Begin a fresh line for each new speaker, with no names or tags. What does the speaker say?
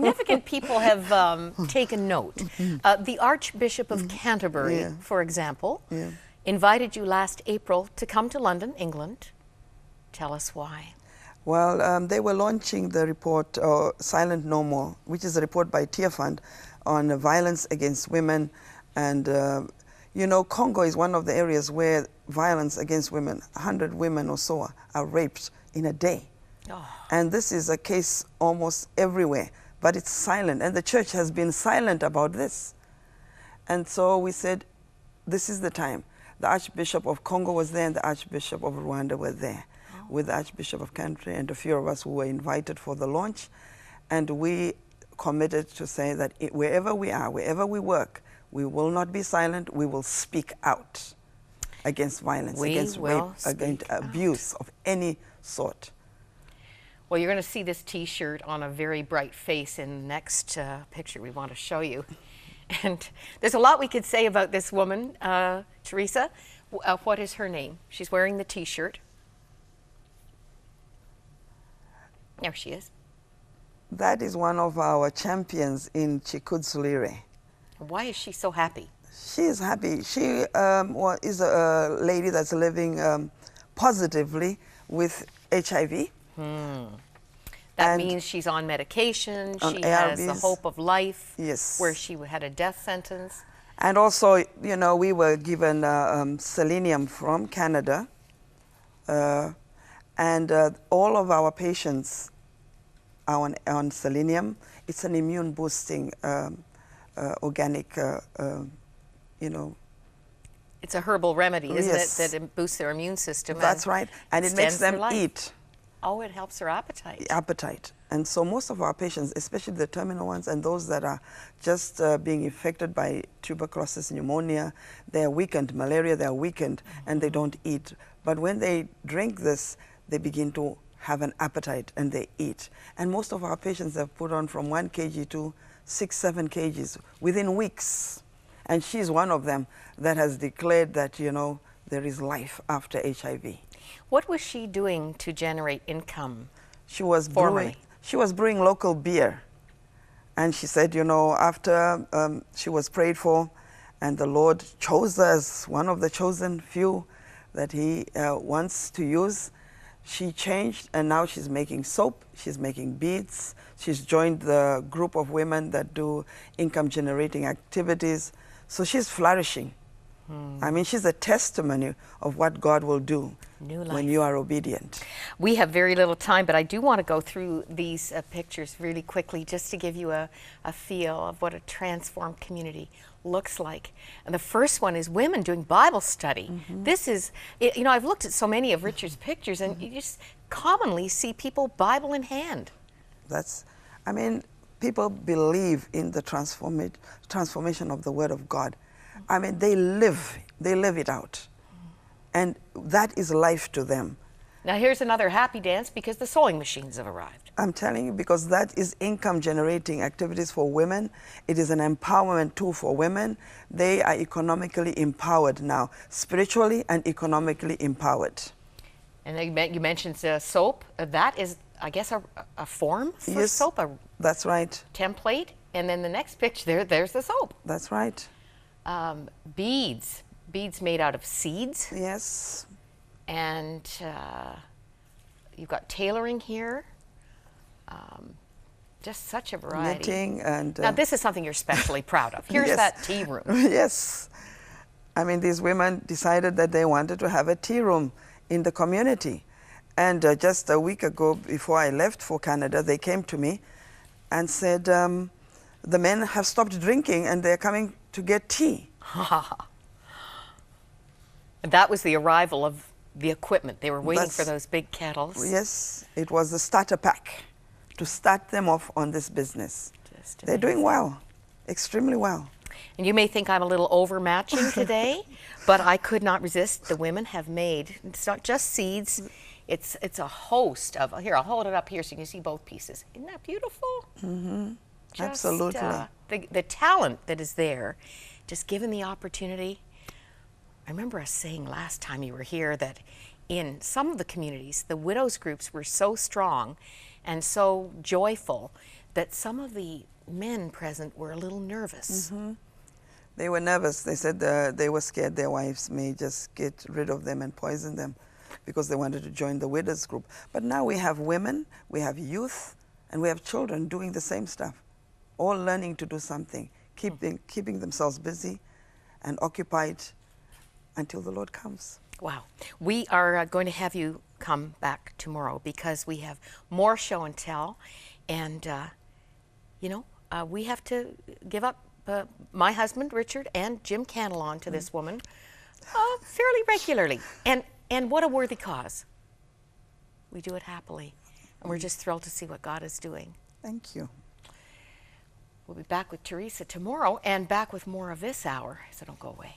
significant people have taken note. The Archbishop of Canterbury, for example, invited you last April to come to London, England. Tell us why.
Well, they were launching the report, Silent No More, which is a report by Tear Fund on violence against women. And, you know, Congo is one of the areas where violence against women, 100 women or so are raped in a day. Oh. And this is a case almost everywhere, but it's silent. And the church has been silent about this. And so we said, this is the time. The Archbishop of Congo was there and the Archbishop of Rwanda were there with the Archbishop of Canterbury and a few of us who were invited for the launch. And we committed to say that wherever we are, wherever we work, we will not be silent, we will speak out against violence, against rape, against abuse of any sort.
Well, you're going to see this T-shirt on a very bright face in the next picture we want to show you. And there's a lot we could say about this woman, Theresa. What is her name? She's wearing the T-shirt. There she is.
That is one of our champions in Chikudsulire.
Why is she so happy?
She is happy. She is a lady that's living positively with HIV.
That means she's on medication, she has the hope of life, where she had a death sentence.
And also, you know, we were given selenium from Canada, and all of our patients are on selenium. It's an immune boosting organic, you know.
It's a herbal remedy, isn't it, that boosts their immune system?
That's right, and it makes them eat.
Oh, it helps their appetite.
Appetite. And so most of our patients, especially the terminal ones and those that are just being infected by tuberculosis, pneumonia, they're weakened, malaria, they're weakened, and they don't eat. But when they drink this, they begin to have an appetite and they eat. And most of our patients have put on from 1 kg to 6-7 kgs within weeks. And she's one of them that has declared that, you know, there is life after HIV.
What was she doing to generate income?
She was brewing local beer. And she said, you know, after she was prayed for and the Lord chose her as one of the chosen few that he wants to use, she changed and now she's making soap, she's making beads, she's joined the group of women that do income generating activities. So she's flourishing. I mean, she's a testimony of what God will do when you are obedient.
We have very little time, but I do want to go through these pictures really quickly just to give you a feel of what a transformed community looks like. And the first one is women doing Bible study. This is, you know, I've looked at so many of Richard's pictures and you just commonly see people Bible in hand.
That's, I mean, people believe in the transformation of the Word of God. I mean, they live it out. And that is life to them.
Now here's another happy dance because the sewing machines have arrived.
I'm telling you, because that is income generating activities for women. It is an empowerment tool for women. They are economically empowered now, spiritually and economically empowered.
And you mentioned soap. That is, I guess, a form for soap?
That's right.
Template. And then the next picture, there's the soap.
That's right.
Beads made out of seeds.
Yes.
And you've got tailoring here. Just such a variety.
Knitting and...
now this is something you're especially proud of. Here's that tea room.
Yes. I mean, these women decided that they wanted to have a tea room in the community. And just a week ago, before I left for Canada, they came to me and said, the men have stopped drinking and they're coming to get tea.
And that was the arrival of the equipment. They were waiting for those big kettles.
Yes, it was the starter pack to start them off on this business. They're doing well, extremely well.
And you may think I'm a little overmatching today, but I could not resist. The women have made, it's not just seeds, it's a host of, here, I'll hold it up here so you can see both pieces. Isn't that beautiful?
Absolutely.
The talent that is there, just given the opportunity. I remember us saying last time you were here that in some of the communities, the widows groups were so strong and so joyful that some of the men present were a little nervous.
They were nervous. They said they were scared their wives may just get rid of them and poison them because they wanted to join the widows group. But now we have women, we have youth, and we have children doing the same stuff, all learning to do something, keeping themselves busy and occupied until the Lord comes.
Wow. We are going to have you come back tomorrow because we have more show and tell. And, we have to give up my husband, Richard, and Jim Canelon to this woman fairly regularly. And what a worthy cause. We do it happily. And we're just thrilled to see what God is doing.
Thank you.
We'll be back with Theresa tomorrow and back with more of this hour, so don't go away.